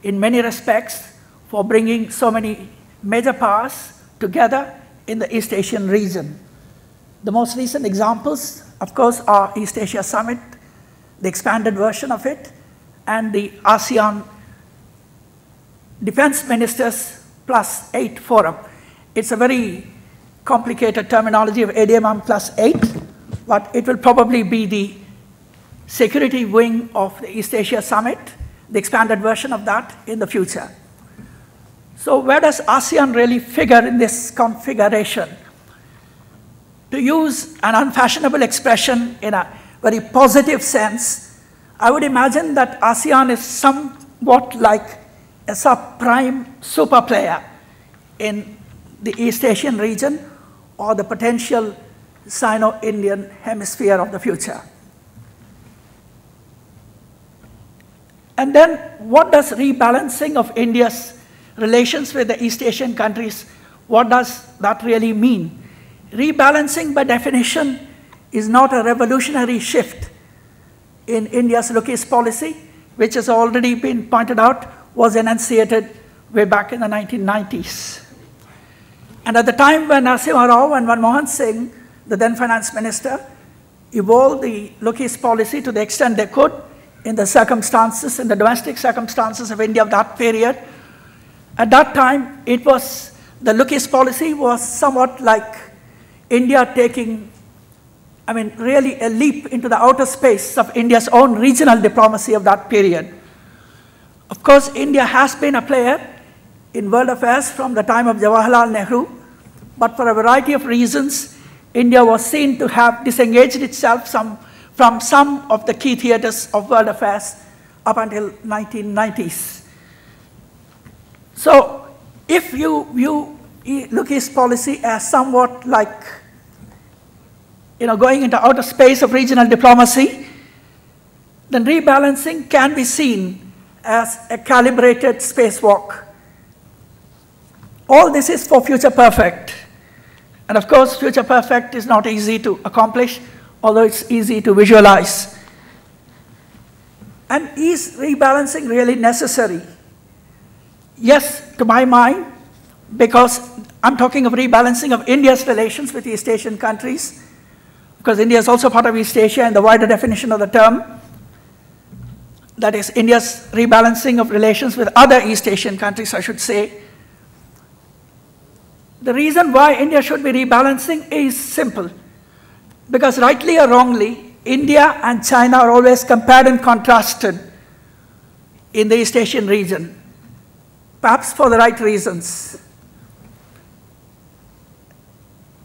in many respects for bringing so many major powers together in the East Asian region. The most recent examples, of course, are East Asia Summit, the expanded version of it, and the ASEAN Defense Ministers Plus 8 Forum. It's a very complicated terminology of ADMM Plus 8, but it will probably be the security wing of the East Asia Summit, the expanded version of that in the future. So where does ASEAN really figure in this configuration? To use an unfashionable expression in a very positive sense, I would imagine that ASEAN is somewhat like a subprime super player in the East Asian region or the potential Sino-Indian hemisphere of the future. And then what does rebalancing of India's relations with the East Asian countries, what does that really mean? Rebalancing, by definition, is not a revolutionary shift in India's look-east policy, which has already been pointed out, was enunciated way back in the 1990s. And at the time when Narasimha Rao and Manmohan Singh, the then finance minister, evolved the look-east policy to the extent they could in the circumstances, in the domestic circumstances of India of that period, at that time, it was, the look-east policy was somewhat like India taking, really a leap into the outer space of India's own regional diplomacy of that period. Of course, India has been a player in world affairs from the time of Jawaharlal Nehru, but for a variety of reasons, India was seen to have disengaged itself from some of the key theaters of world affairs up until 1990s. So, if you view look-east policy as somewhat like going into outer space of regional diplomacy, then rebalancing can be seen as a calibrated spacewalk. All this is for future perfect. And of course, future perfect is not easy to accomplish, although it's easy to visualize. And is rebalancing really necessary? Yes, to my mind, because I'm talking of rebalancing of India's relations with East Asian countries, because India is also part of East Asia in the wider definition of the term. That is, India's rebalancing of relations with other East Asian countries, I should say. The reason why India should be rebalancing is simple. Because rightly or wrongly, India and China are always compared and contrasted in the East Asian region. perhaps for the right reasons.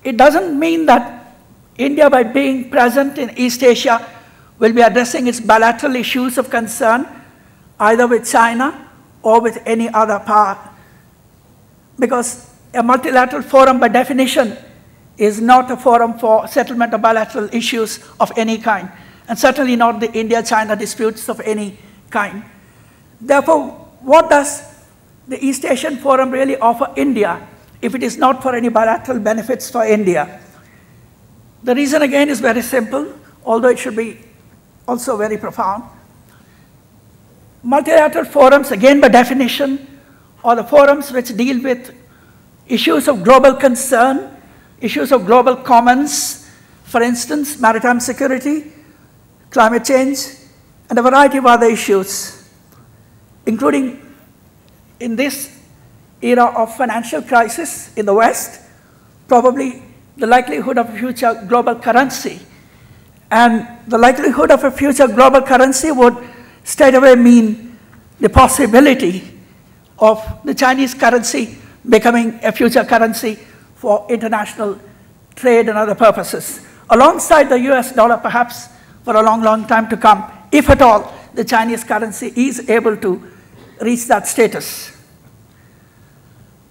It doesn't mean that India, by being present in East Asia, will be addressing its bilateral issues of concern, either with China or with any other power. Because a multilateral forum, by definition, is not a forum for settlement of bilateral issues of any kind, and certainly not the India-China disputes of any kind. Therefore, what does the East Asian Forum really offer India if it is not for any bilateral benefits for India? The reason, again, is very simple, although it should be also very profound. Multilateral forums, again by definition, are the forums which deal with issues of global concern, issues of global commons, for instance, maritime security, climate change, and a variety of other issues, including in this era of financial crisis in the West, probably the likelihood of a future global currency. And the likelihood of a future global currency would straight away mean the possibility of the Chinese currency becoming a future currency for international trade and other purposes, alongside the US dollar perhaps for a long, long time to come, if at all the Chinese currency is able to reach that status.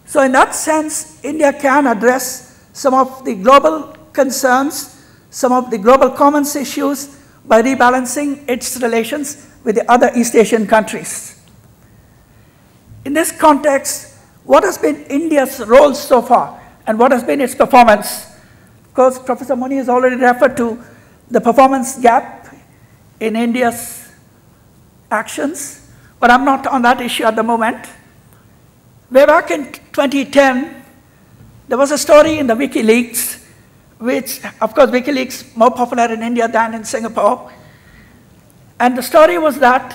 So in that sense, India can address some of the global concerns, some of the global commons issues by rebalancing its relations with the other East Asian countries. In this context, what has been India's role so far, and what has been its performance? Of course, Professor Muni has already referred to the performance gap in India's actions, but I'm not on that issue at the moment. Way back in 2010, there was a story in the WikiLeaks, which, of course, WikiLeaks more popular in India than in Singapore. And the story was that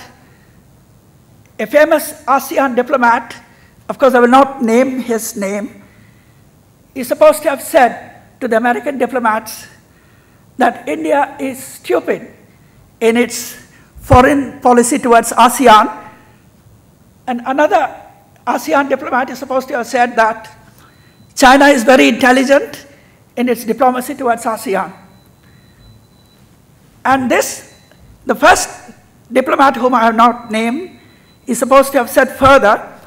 a famous ASEAN diplomat, of course, I will not name his name, is supposed to have said to the American diplomats that India is stupid in its foreign policy towards ASEAN. And another ASEAN diplomat is supposed to have said that China is very intelligent in its diplomacy towards ASEAN. And this, the first diplomat whom I have not named, is supposed to have said further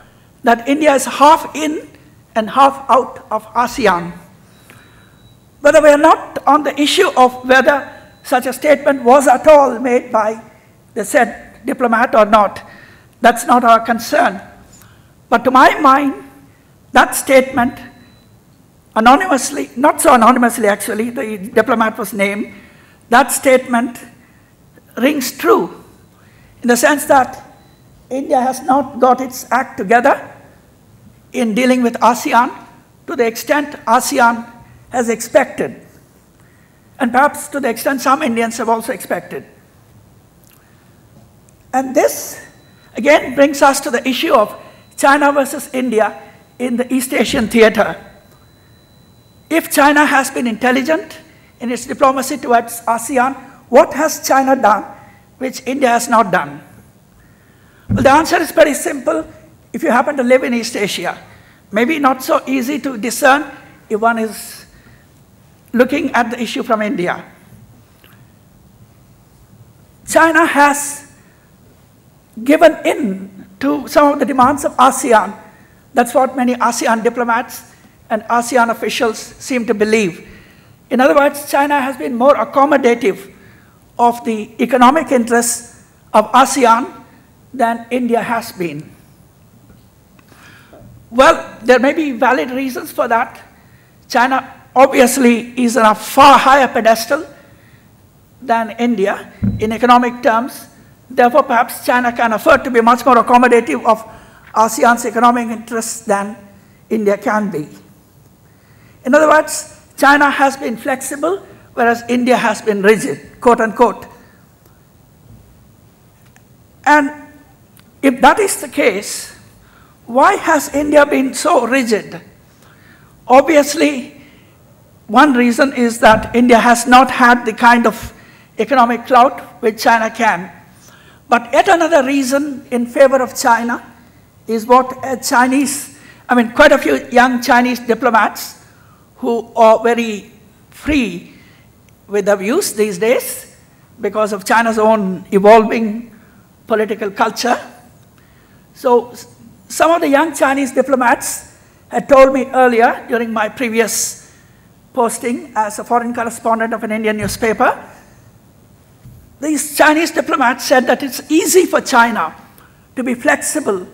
that India is half in and half out of ASEAN. Whether we are not on the issue of whether such a statement was at all made by the said diplomat or not, that's not our concern. But to my mind, that statement, anonymously, not so anonymously actually, the diplomat was named, that statement rings true in the sense that India has not got its act together in dealing with ASEAN to the extent ASEAN has expected, and perhaps to the extent some Indians have also expected. And this, again, brings us to the issue of China versus India in the East Asian theater. If China has been intelligent in its diplomacy towards ASEAN, what has China done which India has not done? Well, the answer is very simple if you happen to live in East Asia. Maybe not so easy to discern if one is looking at the issue from India. China has given in to some of the demands of ASEAN. That's what many ASEAN diplomats and ASEAN officials seem to believe. In other words, China has been more accommodative of the economic interests of ASEAN than India has been. Well, there may be valid reasons for that. China obviously is on a far higher pedestal than India in economic terms. Therefore, perhaps China can afford to be much more accommodative of ASEAN's economic interests than India can be. In other words, China has been flexible, whereas India has been rigid, quote unquote. And if that is the case, why has India been so rigid? Obviously, one reason is that India has not had the kind of economic clout which China can. But yet another reason in favor of China is what quite a few young Chinese diplomats who are very free with their views these days because of China's own evolving political culture. So some of the young Chinese diplomats had told me earlier during my previous posting as a foreign correspondent of an Indian newspaper, these Chinese diplomats said that it's easy for China to be flexible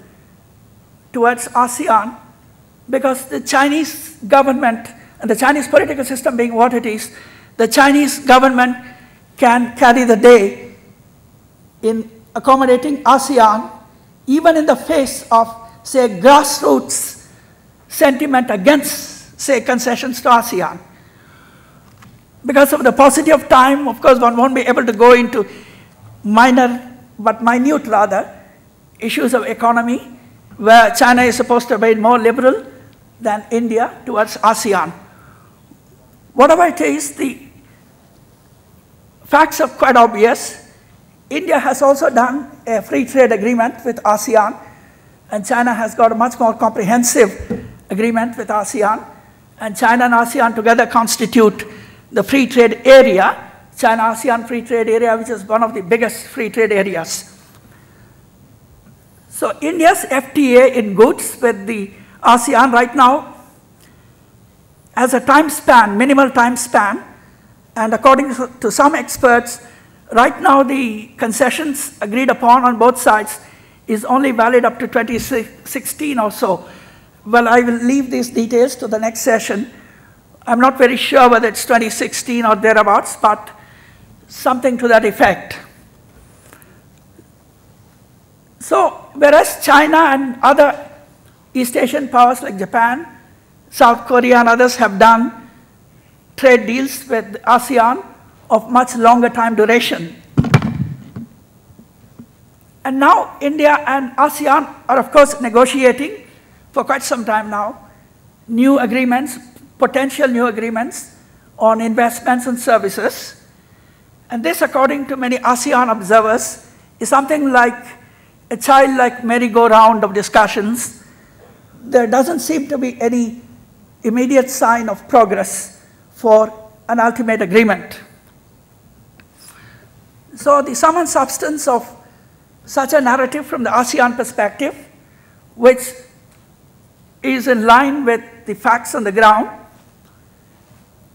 towards ASEAN because the Chinese government and the Chinese political system being what it is, the Chinese government can carry the day in accommodating ASEAN even in the face of, say, grassroots sentiment against, say, concessions to ASEAN. Because of the paucity of time, of course, one won't be able to go into minor, but minute rather, issues of economy, where China is supposed to be more liberal than India towards ASEAN. Whatever it is, the facts are quite obvious. India has also done a free trade agreement with ASEAN, and China has got a much more comprehensive agreement with ASEAN, and China and ASEAN together constitute the free trade area, China-ASEAN free trade area, which is one of the biggest free trade areas. So India's FTA in goods with the ASEAN right now has a time span, minimal time span, and according to some experts, right now the concessions agreed upon on both sides is only valid up to 2016 or so. Well, I will leave these details to the next session. I'm not very sure whether it's 2016 or thereabouts, but something to that effect. So, whereas China and other East Asian powers like Japan, South Korea and others have done trade deals with ASEAN of much longer time duration. And now India and ASEAN are of course negotiating for quite some time now new agreements, potential new agreements on investments and services. And this, according to many ASEAN observers, is something like a childlike merry-go-round of discussions. There doesn't seem to be any immediate sign of progress for an ultimate agreement. So the sum and substance of such a narrative from the ASEAN perspective, which is in line with the facts on the ground,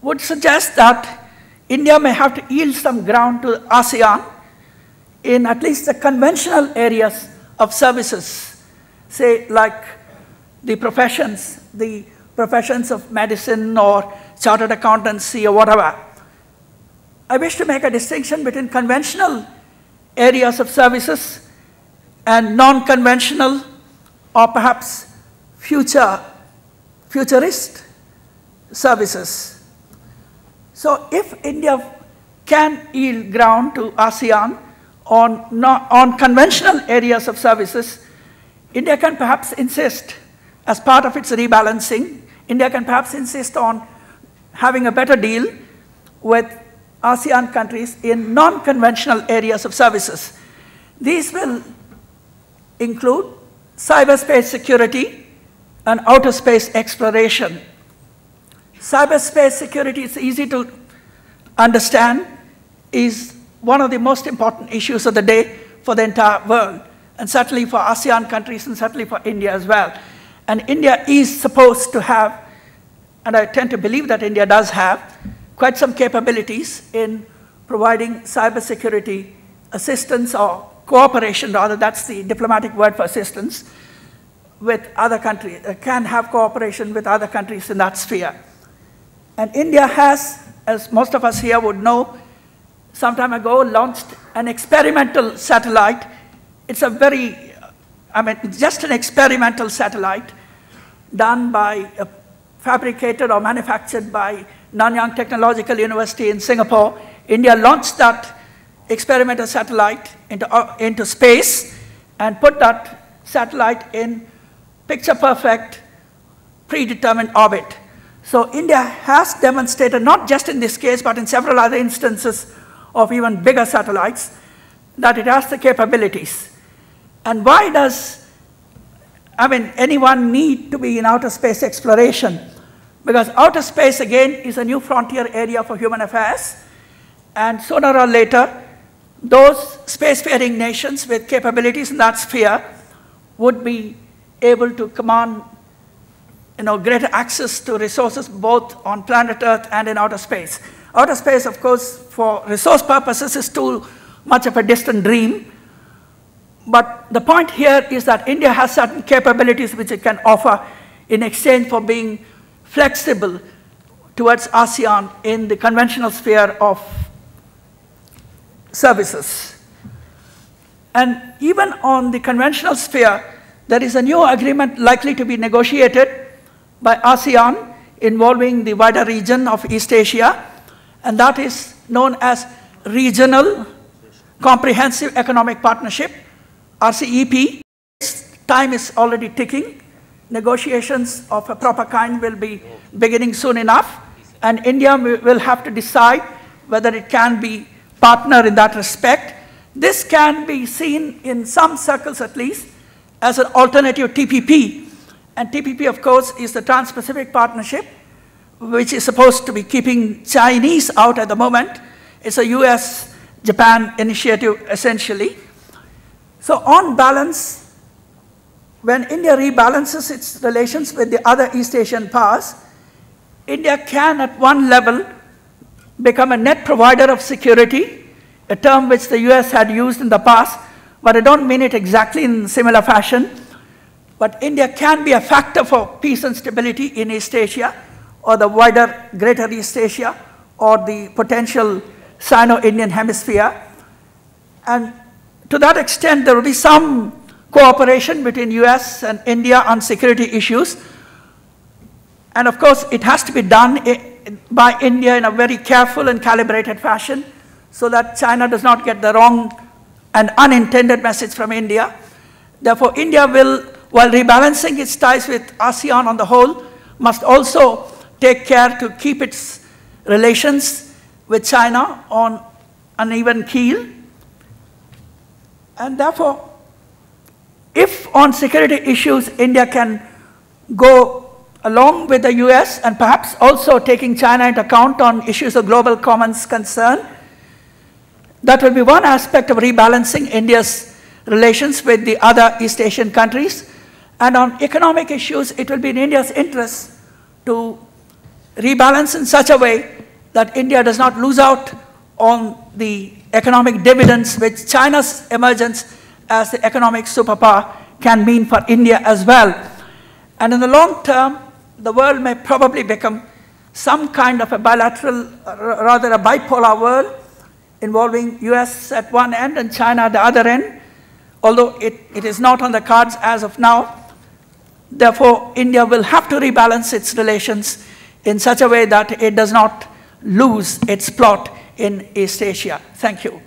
would suggest that India may have to yield some ground to ASEAN in at least the conventional areas of services, say like the professions of medicine or chartered accountancy or whatever. I wish to make a distinction between conventional areas of services and non-conventional or perhaps futurist services. So if India can yield ground to ASEAN on conventional areas of services, India can perhaps insist, as part of its rebalancing, India can perhaps insist on having a better deal with ASEAN countries in non-conventional areas of services. These will include cyberspace security and outer space exploration. Cyberspace security is easy to understand, is one of the most important issues of the day for the entire world, and certainly for ASEAN countries and certainly for India as well. And India is supposed to have, and I tend to believe that India does have, quite some capabilities in providing cybersecurity assistance or cooperation, rather, that's the diplomatic word for assistance, with other countries, can have cooperation with other countries in that sphere. And India has, as most of us here would know, some time ago launched an experimental satellite. It's a very, just an experimental satellite done by, fabricated or manufactured by Nanyang Technological University in Singapore. India launched that experimental satellite into space and put that satellite in picture-perfect, predetermined orbit. So India has demonstrated, not just in this case, but in several other instances of even bigger satellites, that it has the capabilities. And why does I mean, anyone need to be in outer space exploration, because outer space, again, is a new frontier area for human affairs, and sooner or later, those spacefaring nations with capabilities in that sphere would be able to command greater access to resources both on planet Earth and in outer space. Outer space, of course, for resource purposes is too much of a distant dream. But the point here is that India has certain capabilities which it can offer in exchange for being flexible towards ASEAN in the conventional sphere of services. And even on the conventional sphere, there is a new agreement likely to be negotiated by ASEAN involving the wider region of East Asia, and that is known as Regional Comprehensive Economic Partnership, RCEP. Time is already ticking. Negotiations of a proper kind will be beginning soon enough, and India will have to decide whether it can be partner in that respect. This can be seen in some circles at least as an alternative TPP. And TPP, of course, is the Trans-Pacific Partnership, which is supposed to be keeping Chinese out at the moment. It's a US-Japan initiative, essentially. So on balance, when India rebalances its relations with the other East Asian powers, India can, at one level, become a net provider of security, a term which the US had used in the past, but I don't mean it exactly in similar fashion. But India can be a factor for peace and stability in East Asia, or the wider greater East Asia, or the potential Sino-Indian hemisphere. And to that extent, there will be some cooperation between US and India on security issues. And of course, it has to be done by India in a very careful and calibrated fashion, so that China does not get the wrong and unintended message from India. Therefore, India will, while rebalancing its ties with ASEAN on the whole, must also take care to keep its relations with China on an even keel. And therefore, if on security issues India can go along with the US, and perhaps also taking China into account on issues of global commons concern, that will be one aspect of rebalancing India's relations with the other East Asian countries. And on economic issues, it will be in India's interest to rebalance in such a way that India does not lose out on the economic dividends which China's emergence as the economic superpower can mean for India as well. And in the long term, the world may probably become some kind of a bilateral, rather a bipolar world, involving US at one end and China at the other end, although it is not on the cards as of now. Therefore, India will have to rebalance its relations in such a way that it does not lose its plot in East Asia. Thank you.